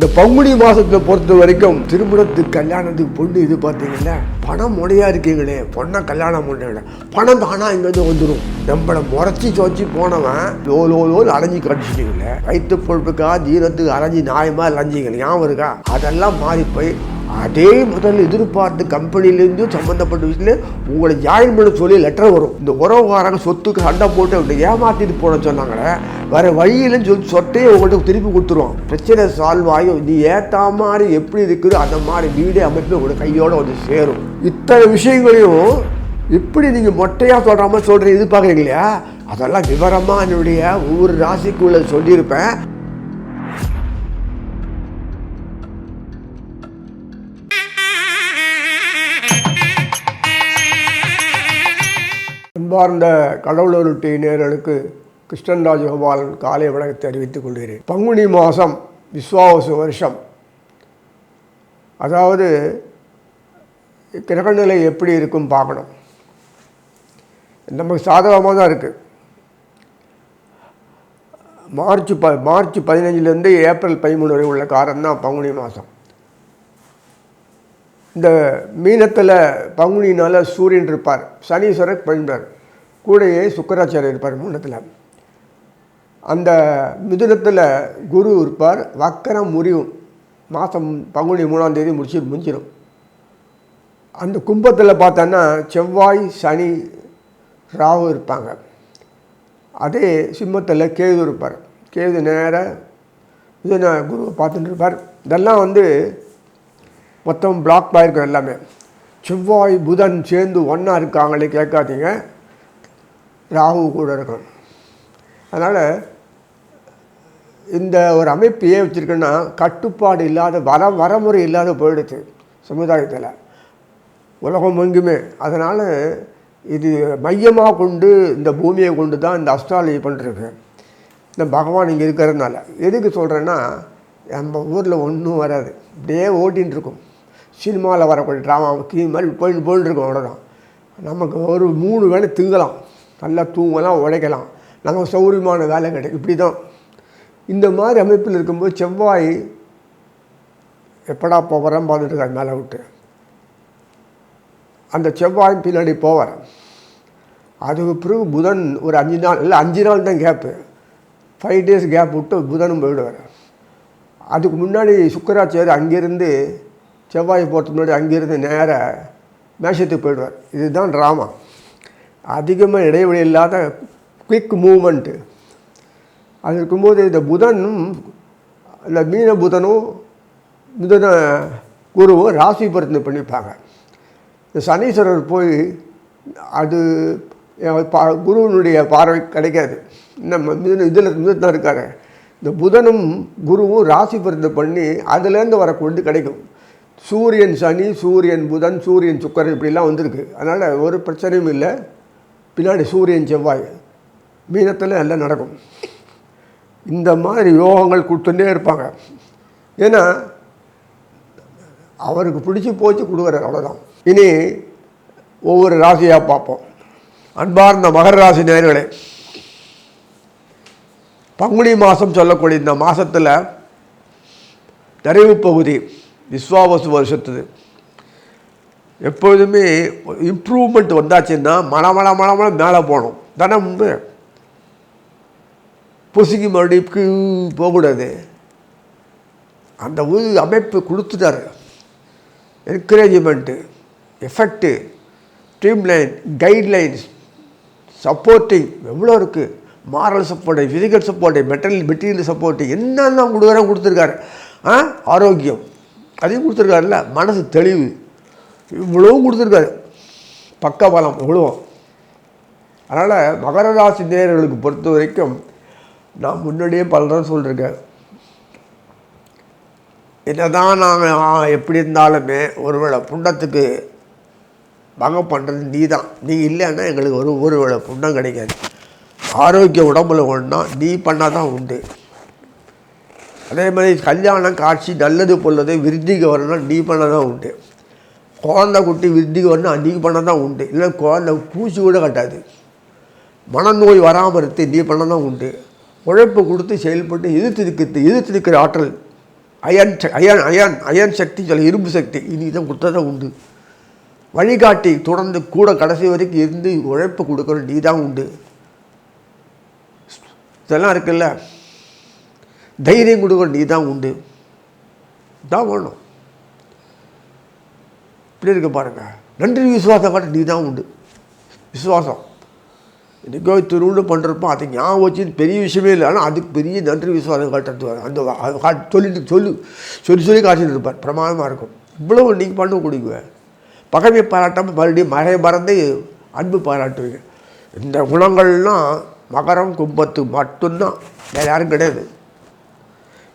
இந்த பங்குனி மாதத்தை பொறுத்த வரைக்கும் திருமணத்துக்கு கல்யாணத்துக்கு பொண்ணு இது பார்த்தீங்கன்னா பணம் முறையாக இருக்கீங்களே பொண்ணை கல்யாணம் பண்ணுற பணம் தானா இங்கேருந்து வந்துடும். நம்மளை முறைச்சி சோச்சி போனவன் லோல் அலைஞ்சி கடிச்சிட்டீங்களே, வயிற்று பொழுப்புக்கா ஜீரத்துக்கு அலைஞ்சி நியாயமாக அலைஞ்சிங்க ஞாபகம் இருக்கா? அதெல்லாம் மாறி போய் அதே முதல்ல எதிர்பார்த்து கம்பெனிலேருந்து சம்மந்தப்பட்ட விஷயத்தில் உங்களை ஜாயின் பண்ண சொல்லி லெட்டர் வரும். இந்த உறவுக்காரங்க சொத்துக்கு சண்டை போட்டு அப்படி ஏமாற்றிட்டு போன சொன்னாங்களே, வேறு வழியிலன்னு சொல்லி சொட்டையே உங்கள்கிட்ட திருப்பி கொடுத்துருவோம். பிரச்சனை சால்வ் ஆகி நீ ஏற்ற மாதிரி எப்படி இருக்குதோ அந்த மாதிரி வீடே அமைப்பு உங்களோட கையோடு வந்து சேரும். இத்தனை விஷயங்களையும் இப்படி நீங்கள் மொட்டையாக சொல்கிற மாதிரி சொல்கிற எதிர்பார்க்குறீங்க இல்லையா, அதெல்லாம் விவரமாக என்னுடைய ஒவ்வொரு ராசிக்குள்ளே சொல்லியிருப்பேன். அன்பார்ந்த கடவுளொருட்டி நேயர்களுக்கு கிருஷ்ணன் ராஜகோபாலன் காலை வணக்கத்தை தெரிவித்துக் கொள்கிறேன். பங்குனி மாதம் விஸ்வாவசு வருஷம், அதாவது கிரகநிலை எப்படி இருக்கும் பார்க்கணும். நமக்கு சாதகமாக தான் இருக்குது. மார்ச் 15 ஏப்ரல் 13 வரை உள்ள காலம் தான் பங்குனி மாதம். இந்த மீனத்தில் பங்குனினால் சூரியன் இருப்பார், சனீஸ்வரர் பழிப்பார், கூடையே சுக்கராச்சாரியர் இருப்பார் மூணத்தில். அந்த மிதுனத்தில் குரு இருப்பார், வக்கரம் முறிவும் மாதம் பங்குனி 3ஆம் தேதி முடிஞ்சிடும். அந்த கும்பத்தில் பார்த்தோன்னா செவ்வாய் சனி ராகு இருப்பாங்க. அதே சிம்மத்தில் கேது இருப்பார், கேது நேர மிதுன குருவை பார்த்துட்டு இருப்பார். இதெல்லாம் மொத்தம் பிளாக் ஆகிருக்கும் எல்லாமே. செவ்வாய் புதன் சேர்ந்து ஒன்றா இருக்காங்களே கேட்காதீங்க, ராகு கூட இருக்கும். அதனால் இந்த ஒரு அமைப்பு ஏன் வச்சுருக்கேன்னா, கட்டுப்பாடு இல்லாத வரமுறை இல்லாத போயிடுச்சு சமுதாயத்தில் உலகம் எங்குமே. அதனால் இது மையமாக கொண்டு இந்த பூமியை கொண்டு தான் இந்த அஸ்ட்ராலஜி பண்ணிருக்கு. இந்த பகவான் இங்கே இருக்கிறதுனால எதுக்கு சொல்கிறேன்னா, நம்ம ஊரில் ஒன்றும் வராது, இப்படியே ஓட்டின்னு இருக்கும். சினிமாவில் வரக்கூடிய ட்ராமா மாதிரி போயின்னு இருக்கும். அவ்வளோதான். நமக்கு ஒரு 3 வேளை திங்கலாம், நல்லா தூங்கலாம், உழைக்கலாம், நமக்கு சௌரியமான வேலை கிடைக்கும். இப்படி தான் இந்த மாதிரி அமைப்பில் இருக்கும்போது செவ்வாய் எப்படா போகிறேன் பார்த்துட்டு மேலே விட்டு அந்த செவ்வாய் பின்னாடி போவார். அதுக்கு பிறகு புதன் ஒரு 5 நாள் இல்லை 5 நாள் தான் கேப்பு, 5 டேஸ் கேப் விட்டு புதனும் போயிடுவார். அதுக்கு முன்னாடி சுக்கராச்சாரியர் அங்கேருந்து செவ்வாய் போகிறதுக்கு முன்னாடி அங்கேருந்து நேராக மேஷத்துக்கு போயிடுவார். இதுதான் ட்ராமா. அதிகமாக இடைவெளி இல்லாத குயிக் மூமெண்ட்டு. அது இருக்கும்போது இந்த புதனும் இல்லை மீன புதனும் மிதுன குருவும் ராசி பரிந்து பண்ணிப்பாங்க. இந்த சனீஸ்வரர் போய் அது குருவனுடைய பார்வை கிடைக்காது. நம்ம இதில் தான் இருக்கார். இந்த புதனும் குருவும் ராசி பரிந்து பண்ணி அதுலேருந்து வரக்கூடிய கிடைக்கும். சூரியன் சனி, சூரியன் புதன், சூரியன் சுக்கரன் இப்படிலாம் வந்திருக்கு. அதனால் ஒரு பிரச்சனையும் இல்லை. பின்னாடி சூரியன் செவ்வாய் மீனத்தில் எல்லாம் நடக்கும். இந்த மாதிரி யோகங்கள் கொடுத்துட்டே இருப்பாங்க. ஏன்னா அவருக்கு பிடிச்சி போச்சு கொடுக்குறாரு, அவ்வளோதான். இனி ஒவ்வொரு ராசியாக பார்ப்போம். அன்பார்ந்த மகர ராசி நேயர்களே, பங்குனி மாதம் சொல்லக்கூடிய இந்த மாதத்தில் நிறைவு பகுதி விஸ்வாவசு வருஷத்துது. எப்பொழுதுமே இம்ப்ரூவ்மெண்ட் வந்தாச்சுன்னா மழை மேலே போகணும். தினம் பொசுக்கி மறுபடியும் போகக்கூடாது. அந்த அமைப்பு கொடுத்துட்டாரு. Encouragement, effect, streamline, guidelines, supporting எவ்வளோ இருக்குது. Moral support, physical support, material support என்னென்ன கொடுத்துருக்காரு. ஆரோக்கியம் அதையும் கொடுத்துருக்காருல்ல, மனசு தெளிவு இவ்வளவும் கொடுத்துருக்காரு, பக்கபலம் இவ்வளோ. அதனால் மகர ராசி நேயர்களுக்கு பொறுத்த வரைக்கும் நான் முன்னாடியே பல தான் சொல்லியிருக்கேன். என்னதான் நாங்கள் எப்படி இருந்தாலுமே ஒருவேளை புண்ணத்துக்கு பங்கம் பண்ணுறது நீ தான். நீ இல்லைன்னா எங்களுக்கு ஒருவேளை புண்ணம் கிடைக்காது. ஆரோக்கிய உடம்புல ஒன்றா நீ பண்ணால் தான் உண்டு. அதே மாதிரி கல்யாணம் காட்சி நல்லது பொல்லது விருத்திக்கு வரணும் நீ பண்ண தான் உண்டு. குழந்தை குட்டி விருத்திக்கு வரணும் நீ பண்ண தான் உண்டு. இல்லை குழந்தை பூச்சி கூட கட்டாது. மனநோய் வராமல் இருந்து நீ பண்ண தான் உண்டு. உழைப்பு கொடுத்து செயல்பட்டு எதிர்த்து நிற்கிற ஆற்றல் அயன் சக்தி சொல்ல இரும்பு சக்தி இனி இதை கொடுத்ததான் உண்டு. வழிகாட்டி தொடர்ந்து கூட கடைசி வரைக்கும் இருந்து உழைப்பு கொடுக்கணும், நீ தான் உண்டு. இதெல்லாம் இருக்குல்ல, தைரியம் கொடுக்கணும், நீ தான் உண்டு. தான் வேணும். இப்படி இருக்க பாருங்க. நன்றி விசுவாசம் காட்ட நீ தான் உண்டு. விசுவாசம் இன்றைக்கோ திருவிழு பண்ணுறப்போ அது ஞாபகம் வச்சு பெரிய விஷயமே இல்லை. ஆனால் அதுக்கு பெரிய நன்றி விசுவாசம் காட்டுறது அந்த சொல்லி காட்டிட்டு இருப்பார். பிரமாதமாக இருக்கும். இவ்வளவு நீங்கள் பண்ண கொடுக்குவேன். பகைமை பாராட்டாமல் மறுபடியும் மழை மறந்து அன்பு பாராட்டுவீங்க. இந்த குணங்கள்லாம் மகரம் கும்பத்து மட்டும்தான், வேறு யாரும் கிடையாது.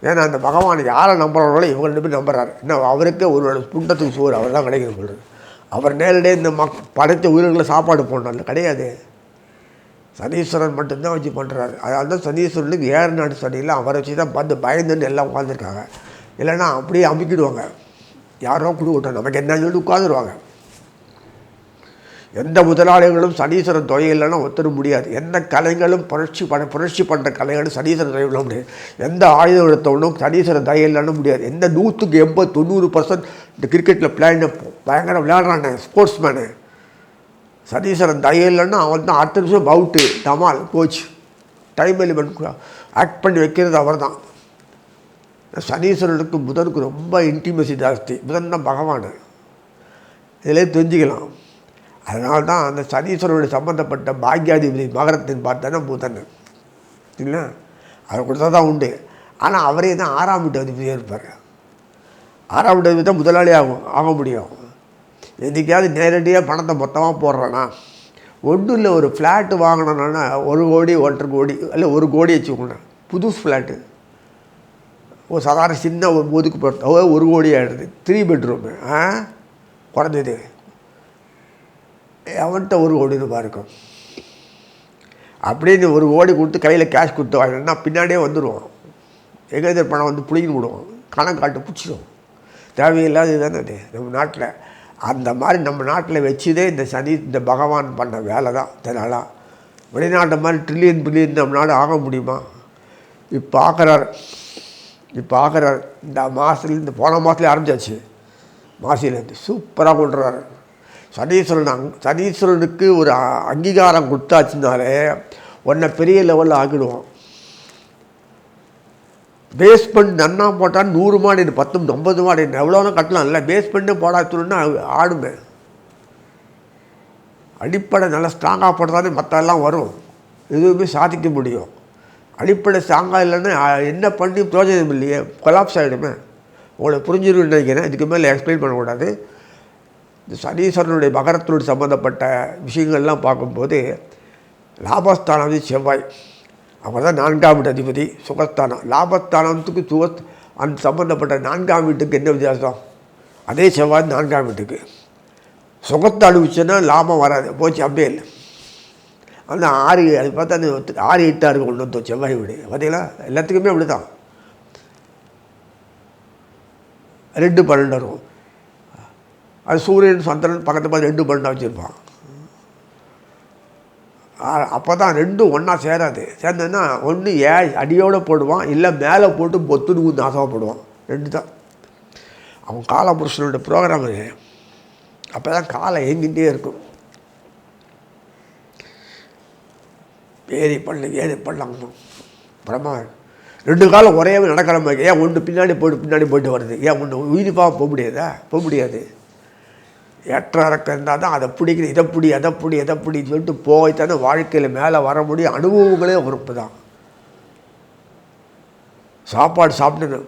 ஏன்னா அந்த பகவான் யாரை நம்புறாங்களோ இவங்க ரெண்டு பேர் நம்புறாரு. என்ன அவருக்கே ஒரு புண்டத்துக்கு சோறு அவர் தான் கிடைக்கிற சொல்கிறது. அவர் நேரடியாக இந்த படைத்த உயிர்களை சாப்பாடு போடணும்ல, கிடையாது. சனீஸ்வரன் மட்டும்தான் வச்சு பண்ணுறாரு. அதனால தான் சனீஸ்வரனுக்கு ஏறு நாடு சனியில் அவரை வச்சு தான் பார்த்து பயந்துன்னு எல்லாம் உட்காந்துருக்காங்க. இல்லைன்னா அப்படியே அமுக்கிடுவாங்க. யாரோ கொடுக்கட்டும் நமக்கு என்ன சொல்லிட்டு உட்காந்துருவாங்க. எந்த முதலாளிகளும் சனீஸ்வரன் தொகை இல்லைன்னா ஒத்துட முடியாது. எந்த கலைகளும் புரட்சி பண்ணுற கலைகளும் சனீஸ்வரன் தொகை விட முடியாது. எந்த ஆயுதம் எடுத்தவனும் சனீஸ்வரன் தயை இல்லைன்னு முடியாது. எந்த 100க்கு 80-90% இந்த கிரிக்கெட்டில் பயங்கர விளையாடுறானே ஸ்போர்ட்ஸ்மேனு, சனீஸ்வரன் தயை இல்லைன்னா அவன் தான் அடுத்த நிமிஷம் பவுட்டு டமால் கோச் டைம் எலிமெண்ட் ஆக்ட் பண்ணி வைக்கிறது அவர் தான். சனீஸ்வரனுக்கு புதனுக்கு ரொம்ப இன்டிமேசி ஜாஸ்தி. புதன் தான் பகவான். இதிலே தெரிஞ்சுக்கலாம். அதனால தான் அந்த சனீஸ்வரனுடைய சம்மந்தப்பட்ட பாக்யாதிபதி மகரத்தின் பார்த்தோன்னா புதன் இல்லை, அவர் கொடுத்தா தான் உண்டு. ஆனால் அவரே தான் 6ஆம் வீட்டு அதிபதியாக இருப்பார். 6ஆம் வீட்டு அதிபதி தான் முதலாளி ஆக முடியும். என்றைக்காவது நேரடியாக பணத்தை மொத்தமாக போடுறேன்னா ஒன்றும் இல்லை. ஒரு ஃப்ளாட்டு வாங்கினோன்னா 1 கோடி 1.5 கோடி இல்லை 1 கோடி வச்சுக்கோங்க. புது ஃப்ளாட்டு ஒரு சாதாரண சின்ன ஒரு ஒதுக்கு போட்டு 1 கோடி ஆகிடுது. 3 பெட்ரூமு குறைஞ்சது. அவன்கிட்ட 1 கோடி ரூபாய் இருக்கும். அப்படின்னு 1 கோடி கொடுத்து கையில் கேஷ் கொடுத்து வாங்கினா பின்னாடியே வந்துடுவோம். எங்கே பணம் வந்து பிடிக்கின்னு விடுவோம், கணக்காட்டு பிடிச்சிடும். தேவையில்லாது இதுதானே அது நம்ம நாட்டில். அந்த மாதிரி நம்ம நாட்டில் வச்சுதே இந்த பகவான் பண்ண வேலை தான். இதனால வெளிநாட்டை மாதிரி ட்ரில்லியன் நம்ம நாடு ஆக முடியுமா? இப்போ ஆகிறார். இந்த மாதத்துலேருந்து போன மாதத்துலேயே ஆரம்பிச்சாச்சு. மாசிலேருந்து சூப்பராக கொண்டுறாரு. சனீஸ்வரனுக்கு ஒரு அங்கீகாரம் கொடுத்தாச்சுனாலே உன்னை பெரிய லெவலில் ஆக்கிடுவோம். பேஸ்மெண்ட் நன்னா போட்டால் 100 மாடி 10 50 மாடி எவ்வளோனா கட்டலாம். இல்லை பேஸ்மெண்ட்டே போடாச்சுன்னா ஆடுமே. அடிப்படை நல்லா ஸ்ட்ராங்காக போட்டாலே மற்றெல்லாம் வரும், எதுவுமே சாதிக்க முடியும். அடிப்படை ஸ்ட்ராங்காக இல்லைன்னா என்ன பண்ணி பிரயோஜனம் இல்லையே, கொலாப்ஸ் ஆகிடுமே. உங்களை புரிஞ்சிருக்குன்னு நினைக்கிறேன். இதுக்கு மேலே எக்ஸ்பிளைன் பண்ணக்கூடாது. இந்த சனீஸ்வரனுடைய மகரத்தினுடைய சம்மந்தப்பட்ட விஷயங்கள்லாம் பார்க்கும்போது லாபஸ்தானம் வந்து செவ்வாய், அவர் தான் 4ஆம் வீட்டு அதிபதி. சுகஸ்தானம் லாபஸ்தானத்துக்கு அந்த சம்மந்தப்பட்ட 4ஆம் வீட்டுக்கு என்ன வித்தியாசம்? அதே செவ்வாய் 4ஆம் வீட்டுக்கு சுகத்தை அனுபவிச்சுன்னா லாபம் வராது, போச்சு அப்படியே இல்லை. அந்த 6 அது பார்த்தா அந்த 6 8 இருக்கும் கொண்டு வந்தோம் செவ்வாய் வீடு. பார்த்தீங்களா, எல்லாத்துக்குமே அப்படி தான். 2 12 இருக்கும். அது சூரியன் சந்திரன் பக்கத்து பார்த்து 2 12 வச்சுருப்பான். அப்போ தான் 2 ஒன்றா சேராது. சேர்ந்ததுன்னா ஒன்று அடியோடு போடுவான், இல்லை மேலே போட்டு பொத்துன்னு ஊந்து ஆசைப்படுவான். 2 தான் அவன் காலபுருஷனோட ப்ரோக்ராம். அப்போ தான் காலை எங்கிட்டே இருக்கும். ஏறி பண்ணலாம் பிரமா 2 காலம் ஒரே நடக்கிற மாதிரி. ஏன் ஒன்று பின்னாடி போயிட்டு வருது? ஏன் ஒன்று யூனிஃபார்ம் போக முடியாது. ஏற்ற இறக்கம் இருந்தால் தான் அதை பிடிக்கணும், எதை பிடி சொல்லிட்டு போய்த்தானே வாழ்க்கையில் மேலே வர முடியும். அனுபவங்களே உறுப்பு தான். சாப்பாடு சாப்பிட்டு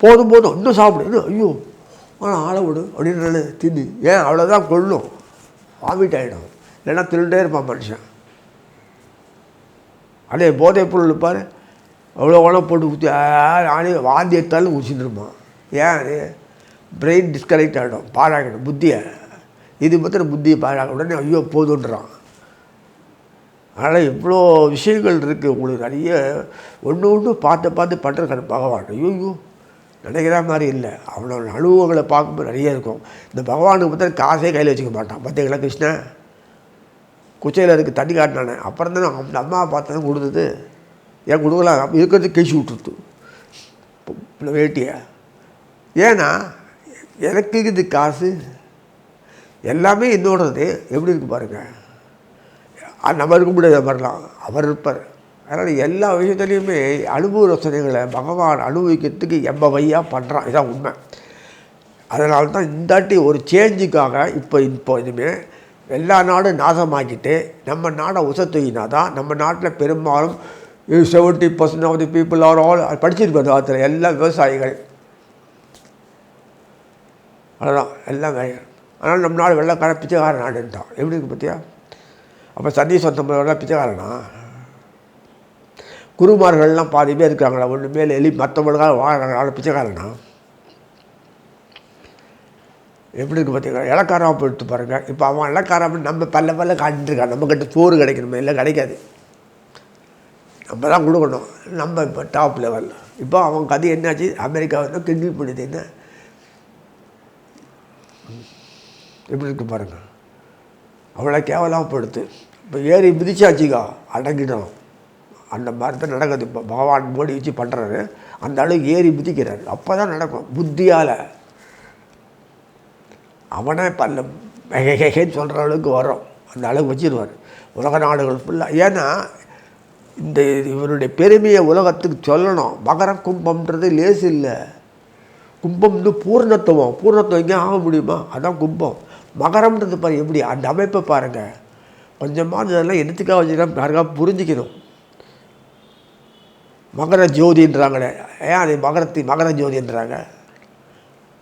போதும் இன்னும் சாப்பிடு, இன்னும் ஐயோ ஆனால் ஆளை விடு அப்படின்னு தின்னு ஏன் அவ்வளோதான் கொள்ளும், வாமிட் ஆகிடும். இல்லைன்னா திருண்டே இருப்பான் மனுஷன். அதே போதை பொருள் இருப்பார், அவ்வளோ உணவு போட்டு ஊற்றி வாந்தி எடுத்தாலும் ஊற்றிட்டு இருப்பான். ஏன் பிரெயின் டிஸ்கனெக்ட் ஆகிடும், பாழாகிடும் புத்தியை. இது மாத்திரம் புத்தியை பாழாக உடனே ஐயோ போதுன்றான். அதனால் இவ்வளோ விஷயங்கள் இருக்குது உங்களுக்கு. நிறைய ஒன்று பார்த்து பண்ணுற பகவான் ஐயோ நினைக்கிற மாதிரி இல்லை. அவனோட அனுபவங்களை பார்க்கும்போது நிறைய இருக்கும். இந்த பகவானுக்கு பார்த்தா காசே கையில் வச்சுக்க மாட்டான். பார்த்தீங்களா, கிருஷ்ணன் குச்சையில் இருக்குது தண்ணி காட்டினானே. அப்புறம் தானே அந்த அம்மாவை பார்த்தா கொடுத்தது. ஏன் கொடுக்கலாம், இருக்கிறது கேசி விட்டுருது வேட்டியை. ஏன்னா எனக்கு இது காசு எல்லாமே என்னோடது. எப்படி இருக்கு பாருங்கள். நம்ம இருக்க முடியாது மாதிரிலாம் அவர் இருப்பார். அதனால் எல்லா விஷயத்துலேயுமே அனுபவ யோசனைகளை பகவான் அனுபவிக்கிறதுக்கு எவ்வகையாக பண்ணுறான். இதான் உண்மை. அதனால தான் இந்தாட்டி ஒரு சேஞ்சுக்காக இப்போ இனிமேல் எல்லா நாடும் நாசமாக்கிட்டு நம்ம நாடை உசத்துயினா தான் நம்ம நாட்டில் பெரும்பாலும் 70% of the people are all படிச்சிருக்கோம். அந்த காலத்தில் எல்லாம் விவசாயிகள். அதுதான் எல்லாம் அதனால் நம்ம நாடு வெள்ளக்கார பிச்சைக்கார நாடுன்ட்டான். எப்படி இருக்கு பார்த்தியா? அப்போ சன்னீஸ்வரத்தம்பதோட பிச்சைக்காரனா? குருமார்கள்லாம் பாதி பேர் இருக்காங்களா? ஒன்று மேலே எலி மற்றவங்களுக்காக வாழ்கிறாங்களா? பிச்சைக்காரனா? எப்படி இருக்குது பார்த்தீங்களா? இலக்காரமாக போயிட்டு பாருங்கள். இப்போ அவன் இலக்காரம் நம்ம பல்ல காட்டிட்டுருக்கான். நம்மக்கிட்ட சோறு கிடைக்கணுமே, இல்லை கிடைக்காது. நம்ம தான் கொடுக்கணும். நம்ம இப்போ டாப் லெவல். இப்போ அவன் கதை என்னாச்சு? அமெரிக்கா வந்து கிண்டில் பண்ணுது. என்ன எப்படி இருக்கு பாருங்கள். அவ்வளோ கேவலமாக போயிடுது. இப்போ ஏறி மிதிச்சாச்சுக்கா அடங்கிடும். அந்த மாதிரி தான் நடக்குது. இப்போ பகவான் மோடி வச்சு பண்ணுறாரு. அந்த அளவுக்கு ஏறி மிதிக்கிறாரு. அப்போ தான் நடக்கும். புத்தியால் அவனே பல்ல ஹேன்னு சொல்கிற அளவுக்கு வரும். அந்த அளவுக்கு வச்சிருவார் உலக நாடுகள் ஃபுல்லாக. ஏன்னா இந்த இவருடைய பெருமையை உலகத்துக்கு சொல்லணும். மகர கும்பம்ன்றது லேசு இல்லை. கும்பம் வந்து பூர்ணத்துவம். பூர்ணத்துவம் எங்கேயும் ஆக முடியுமா? அதான் கும்பம். மகரம்ன்றது பாரு எப்படி அந்த அமைப்பை பாருங்கள். கொஞ்சமாக இதெல்லாம் எடுத்துக்காக வச்சுக்கலாம். யாருக்காக புரிஞ்சிக்கணும். மகர ஜோதின்றாங்களே, ஏன் அது மகர ஜோதின்றாங்க?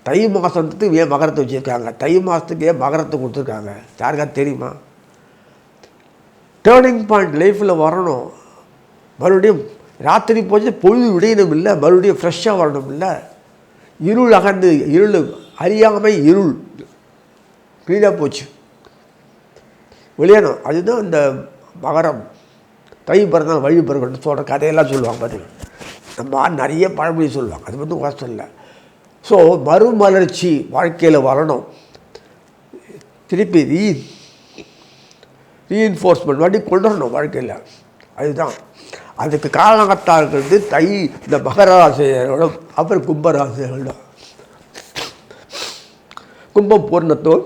தை மாதத்துக்கு ஏன் மகரத்தை வச்சுருக்காங்க? தை மாதத்துக்கு ஏன் மகரத்தை கொடுத்துருக்காங்க? யாருக்கா தெரியுமா? டேர்னிங் பாயிண்ட் லைஃப்பில் வரணும். மறுபடியும் ராத்திரி போச்சு பொழுது விடையணும் இல்லை, மறுபடியும் ஃப்ரெஷ்ஷாக வரணும் இல்லை. இருள் அகர்ந்து இருள் அறியாமை இருள் க்ளீனாக போச்சு வெளியேணும். அதுதான் இந்த மகரம். தை பிறந்தால் வழி பிறகுன்னு சொல்கிற கதையெல்லாம் சொல்லுவாங்க. பார்த்தீங்கன்னா நம்ம நிறைய பழமொழி சொல்லுவாங்க. அது வந்து கஷ்டம் இல்லை. ஸோ மறுமலர்ச்சி வாழ்க்கையில் வரணும். திருப்பி ரீஎன்ஃபோர்ஸ்மெண்ட் வாட்டி கொண்டு வரணும் வாழ்க்கையில். அதுதான் அதுக்கு காரணகத்தாக இருக்கிறது தை இந்த மகர ராசியோடும் அப்புறம் கும்பராசிகளோடும். கும்பம் பூர்ணத்துவம்,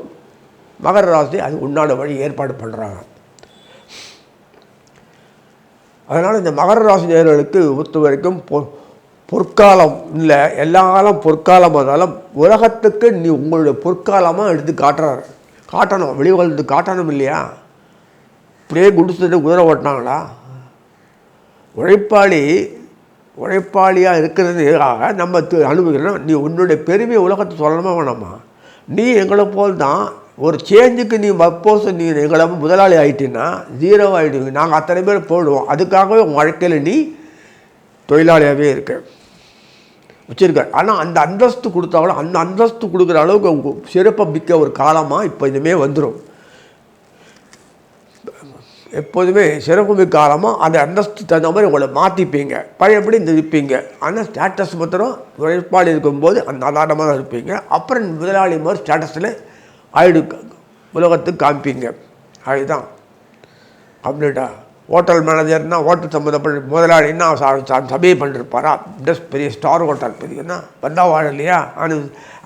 மகர ராசி அது உண்டான வழி ஏற்பாடு பண்ணுறாங்க. அதனால் இந்த மகர ராசி நேயர்களுக்கு ஒத்து வரைக்கும் பொற்காலம் இல்லை, எல்லா காலம் பொற்காலம். இருந்தாலும் உலகத்துக்கு நீ உங்களுடைய பொற்காலமாக எடுத்து காட்டணும். வெளிவந்து காட்டணும் இல்லையா? இப்படியே குடிச்சுட்டு குதிரை ஓட்டினாங்களா? உழைப்பாளியாக இருக்கிறதுக்காக நம்ம அனுபவிக்கிறோம். நீ உன்னுடைய பெருமையை உலகத்தை சொல்லணுமா வேணாமா? நீ எங்களை போல் தான் ஒரு சேஞ்சுக்கு நீ சப்போஸ் நீ எங்களை முதலாளி ஆகிட்டீங்கன்னா ஜீரோ ஆகிடுவீங்க. நாங்கள் அத்தனை பேர் போடுவோம். அதுக்காகவே உங்கள் வாழ்க்கையில் நீ தொழிலாளியாகவே வச்சுருக்க. ஆனால் அந்த அந்தஸ்து கொடுத்தாலும் அந்த அந்தஸ்து கொடுக்குற அளவுக்கு அவங்க சிறப்பை மிக்க ஒரு காலமாக இப்போ இதுமே வந்துடும். எப்போதுமே சிறப்பு மிக்க காலமாக அந்த அந்தஸ்து தகுந்த மாதிரி உங்களை மாற்றிப்பீங்க. பழையபடி இந்த இருப்பீங்க. ஆனால் ஸ்டேட்டஸ் மாத்திரம் உழைப்பாளி இருக்கும்போது அந்த சாதாரணமாக தான் இருப்பீங்க. அப்புறம் முதலாளி மாதிரி ஸ்டேட்டஸில் உலகத்துக்கு காமிப்பீங்க. அதுதான் கம்ப்ளீட்டாக. ஹோட்டல் மேனேஜர்னால் ஹோட்டல் சம்மந்தப்பட்ட முதலாளின்னா சபையை பண்ணிருப்பாரா? ஜஸ்ட் பெரிய ஸ்டார் ஹோட்டல் பெரியன்னா வந்தால் வாழ இல்லையா? ஆனால்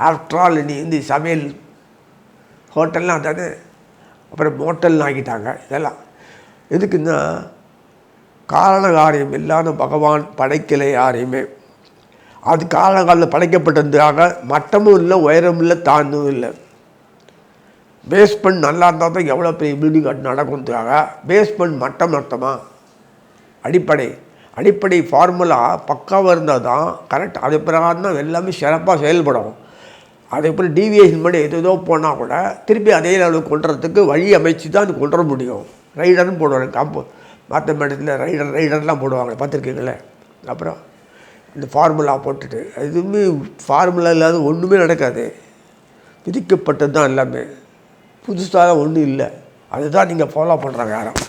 ஆஃப்டர் ஆல் நீ இந்த சமையல் ஹோட்டல்லாம் தானே. அப்புறம் ஹோட்டல்னு ஆக்கிட்டாங்க. இதெல்லாம் எதுக்குன்னா காரண காரியம் இல்லாத பகவான் படைக்கலை யாரையுமே. அது காலகாலத்தில் படைக்கப்பட்டதுக்காக மட்டமும் இல்லை, உயரமும் இல்லை, தாழ்ந்தும் இல்லை. பேஸ்மெண்ட் நல்லா இருந்தால் தான் எவ்வளோ பெரிய பில்டிங் கட்டு நடக்கும்ன்றதுக்காக பேஸ்மெண்ட் மட்டமா? அடிப்படை ஃபார்முலா பக்காவாக இருந்தால் தான் கரெக்ட். அது பிரகாரம் தான் எல்லாமே சிறப்பாக செயல்படும். அதேபோல் டீவியேஷன் பண்ணி எதோ போனால் கூட திருப்பி அதே அளவுக்கு கொண்டுறதுக்கு வழி அமைச்சு தான் அது கொண்டு வர முடியும். ரைடர்னு போடுவாங்க. மேத்தமெட்டிக்ஸில் ரைடர்லாம் போடுவாங்க, பார்த்துருக்கீங்களே. அப்புறம் இந்த ஃபார்முலா போட்டுட்டு எதுவுமே ஃபார்முலா இல்லாத ஒன்றுமே நடக்காது. விதிக்கப்பட்டது தான் எல்லாமே. புதுசாக ஒன்றும் இல்லை. அதுதான் நீங்கள் ஃபாலோ பண்ணுறாங்க யாரும்.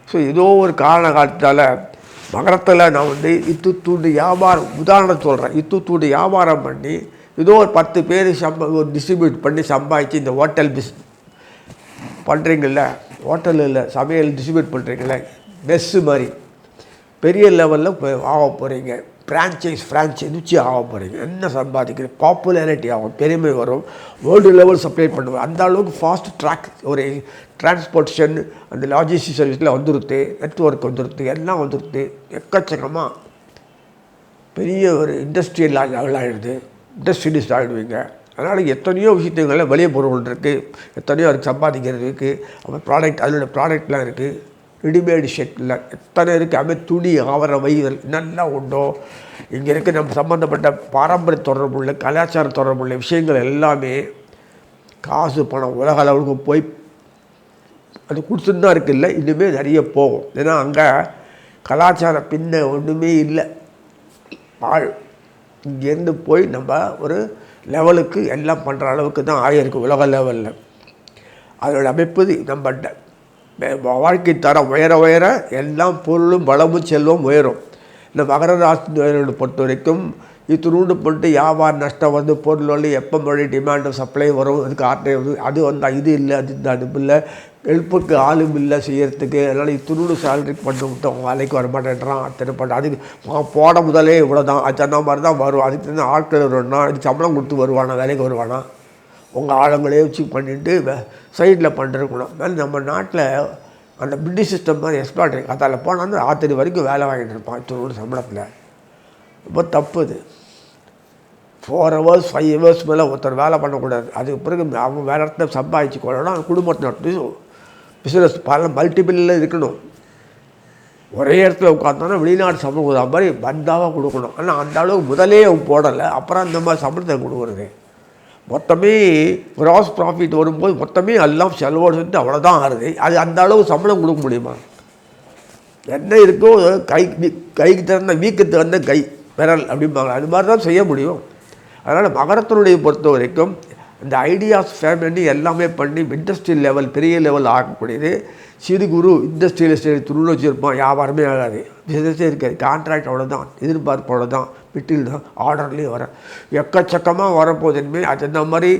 ஸோ ஏதோ ஒரு காரண காலத்தால் மகரத்தில் நான் வந்து இத்துத்தூண்டு வியாபாரம் உதாரணம் சொல்கிறேன். இத்துத்தூண்டு வியாபாரம் பண்ணி ஏதோ ஒரு 10 பேர் ஒரு டிஸ்ட்ரிபியூட் பண்ணி சம்பாதிச்சு இந்த ஹோட்டல் பண்ணுறீங்கள, ஹோட்டலில் சமையல் டிஸ்ட்ரிபியூட் பண்ணுறீங்களே, மெஸ்ஸு மாதிரி பெரிய லெவலில் ஆக போகிறீங்க. ஃப்ரான்ச்சைஸ் நிச்சயம் ஆக போகிறீங்க. என்ன சம்பாதிக்கிறீங்க, பாப்புலாரிட்டி ஆகும், பெருமை வரும், வேர்ல்டு லெவல் சப்ளை பண்ணுவோம். அந்த அளவுக்கு ஃபாஸ்ட் ட்ராக் ஒரு டிரான்ஸ்போர்ட்டேஷன் அந்த லாஜிஸ்டிக் சர்வீஸில் வந்துடுது, நெட்ஒர்க் வந்துடுது, எல்லாம் வந்துடுது. எக்கச்சக்கமாக பெரிய ஒரு இண்டஸ்ட்ரியல் ஆகிடுது, இண்டஸ்ட்ரியலிஸ்ட் ஆகிடுவீங்க. அதனால் எத்தனையோ விஷயத்துங்களில் வெளியே பொருள் இருக்குது, எத்தனையோ அதுக்கு சம்பாதிக்கிறது இருக்குது. அப்புறம் ப்ராடக்ட், அதோட ப்ராடக்ட்லாம் இருக்குது, ரெடிமேடு ஷர்ட்டில் எத்தனை இருக்குது. அதுமாதிரி துணி ஆவர வைகள் நல்லா உண்டோ. இங்கே இருக்க நம்ம சம்மந்தப்பட்ட பாரம்பரிய தொடர்புள்ள கலாச்சார தொடர்புள்ள விஷயங்கள் எல்லாமே காசு பணம் உலக அளவுக்கு போய் அது கொடுத்துன்னு தான் இருக்குல்ல, இனிமேல் நிறைய போகும். ஏன்னா அங்கே கலாச்சாரம் பின்ன ஒன்றுமே இல்லை. இங்கேருந்து போய் நம்ம ஒரு லெவலுக்கு எல்லாம் பண்ணுற அளவுக்கு தான் ஆகியிருக்கு உலக லெவலில். அதோட அமைப்பு நம்ம வாழ்க்கை தரம் உயர எல்லாம் பொருளும் வளமும் செல்வம் உயரும். இந்த மகர ராசி பொறுத்த வரைக்கும் இத்தினூண்டு பண்ணிட்டு வியாபார நஷ்டம் வந்து பொருள் எப்போ மழை டிமாண்டு சப்ளை வரும், அதுக்கு ஆட்டை வந்து அது வந்து இது இல்லை, அது இந்த அடுப்பு இல்லை, ஹெல்ப்புக்கு ஆளும் இல்லை செய்யறதுக்கு. அதனால் இத்தினூண்டு சேலரி பண்ணி விட்டோம், வேலைக்கு வர மாட்டேன்றான், அத்தனை பண்ண அதுக்கு போட முதலே இவ்வளோ தான், அது சொன்ன மாதிரி தான் வரும். அதுக்கு தகுந்த ஆட்கள் வருவானா, அது சம்பளம் கொடுத்து வருவானா, வேலைக்கு வருவானா, உங்கள் ஆளுங்களே வச்சு பண்ணிட்டு சைடில் பண்ணிருக்கணும். மேலே நம்ம நாட்டில் அந்த பிரிட்டிஷ் சிஸ்டம் மாதிரி எக்ஸ்ப்ளாய்டிங் அதில் போனால் ராத்திரி வரைக்கும் வேலை வாங்கிட்டு இருப்பான் இத்தனோட சம்பளத்தில். ரொம்ப தப்பு இது. 4 hours 5 hours மேலே ஒருத்தர் வேலை பண்ணக்கூடாது. அதுக்கு பிறகு அவங்க வேறு இடத்துல சம்பாதிச்சு கொள்ளணும். குடும்பத்தை நடத்தி பிஸ்னஸ் பல மல்டிபிளில் இருக்கணும். ஒரே இடத்துல உட்காந்தோன்னா வெளிநாட்டு சம்பளம் கொடுக்குற மாதிரி பந்தாவாக கொடுக்கணும். ஆனால் அந்த அளவுக்கு முதலே அவங்க போடலை, அப்புறம் அந்த மாதிரி சம்பளத்தை கொடுக்குறது. மொத்தமே கிராஸ் ப்ராஃபிட் வரும்போது மொத்தமே எல்லாம் செலவோடு சொல்லிட்டு அவ்வளோதான் ஆகுது. அது அந்த அளவு சம்பளம் கொடுக்க முடியுமா? என்ன இருக்கோ கைக்கு திறந்த வீக்கு திறந்த கை விரல் அப்படிம்பாங்க, அது மாதிரி தான் செய்ய முடியும். அதனால் மகரத்தினுடைய பொறுத்த வரைக்கும் இந்த ஐடியாஸ் ஃபேமிலி எல்லாமே பண்ணி இண்டஸ்ட்ரியல் லெவல் பெரிய லெவல் ஆகக்கூடியது. சிறு குரு இண்டஸ்ட்ரியலிஸ்ட் துருள் வச்சுருப்பான், வியாபாரமே ஆகாது, பிஸ்னஸே இருக்காது, கான்ட்ராக்ட் அவ்வளோதான், எதிர்பார்ப்பு அவ்வளோதான், மெட்டீரியல் தான், ஆர்டர்லேயே வர எக்கச்சக்கமாக வரப்போகுதுன்னு அது இந்த மாதிரி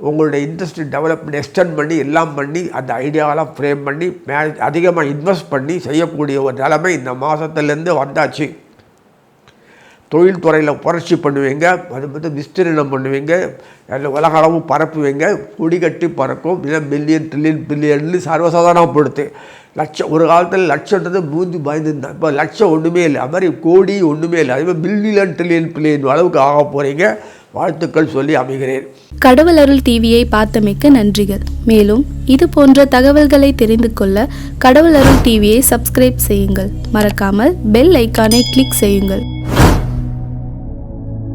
உங்களுடைய இண்டஸ்ட்ரி டெவலப்மெண்ட் எக்ஸ்டெண்ட் பண்ணி எல்லாம் பண்ணி அந்த ஐடியாவெல்லாம் ஃப்ரேம் பண்ணி அதிகமாக இன்வெஸ்ட் பண்ணி செய்யக்கூடிய ஒரு நிலைமை இந்த மாதத்துலேருந்து வந்தாச்சு. தொழில் துறையில் புரட்சி பண்ணுவீங்க, அது வந்து விஸ்தீர்ணம் பண்ணுவீங்க, அதில் உலக அளவு பரப்புவீங்க, கொடி கட்டி பறக்கும். இல்லை மில்லியன் ட்ரில்லியன் பில்லியன் சர்வசாதாரணப்படுத்து. லட்சம் ஒரு காலத்தில் லட்சன்றது மூஞ்சி பயந்துருந்தேன், இப்போ லட்சம் ஒன்றுமே இல்லை, அது மாதிரி கோடி ஒன்றுமே இல்லை, அதுமாதிரி பில்லியன் ட்ரில்லியன் பில்லியன் அளவுக்கு ஆக போகிறீங்க. வாழ்த்துக்கள் சொல்லி அமைகிறேன். கடவுள் அருள் டிவியை பார்த்தமைக்கு நன்றிகள். மேலும் இது போன்ற தகவல்களை தெரிந்து கொள்ள கடவுள் அருள் டிவியை சப்ஸ்கிரைப் செய்யுங்கள். மறக்காமல் பெல் ஐக்கானை கிளிக் செய்யுங்கள்.